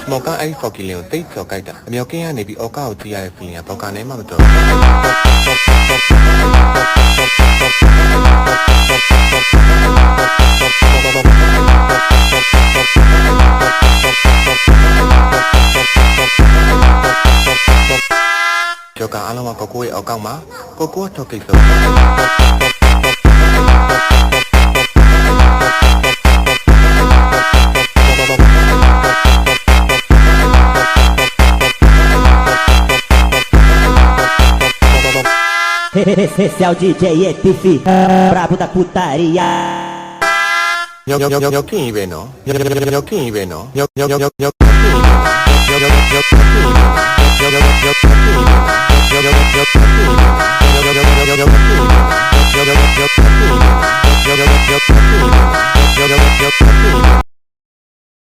မော်ကအဲ့ဖော်ကီလင်ကိုတိတ်ကျော်ကြိုက်တာအမြောက်ကင်းကနေပြီးအော်ကာကိုကြည့်ရတဲ့ feeling ကဘောက်ကနေမှမတော်ကျော်ကအားလုံးကကိုကိုရဲ့အောက်ကောက်မှာကိုကိုကထောက်ကိစ္စEsse é o DJ ETF Brabo da putaria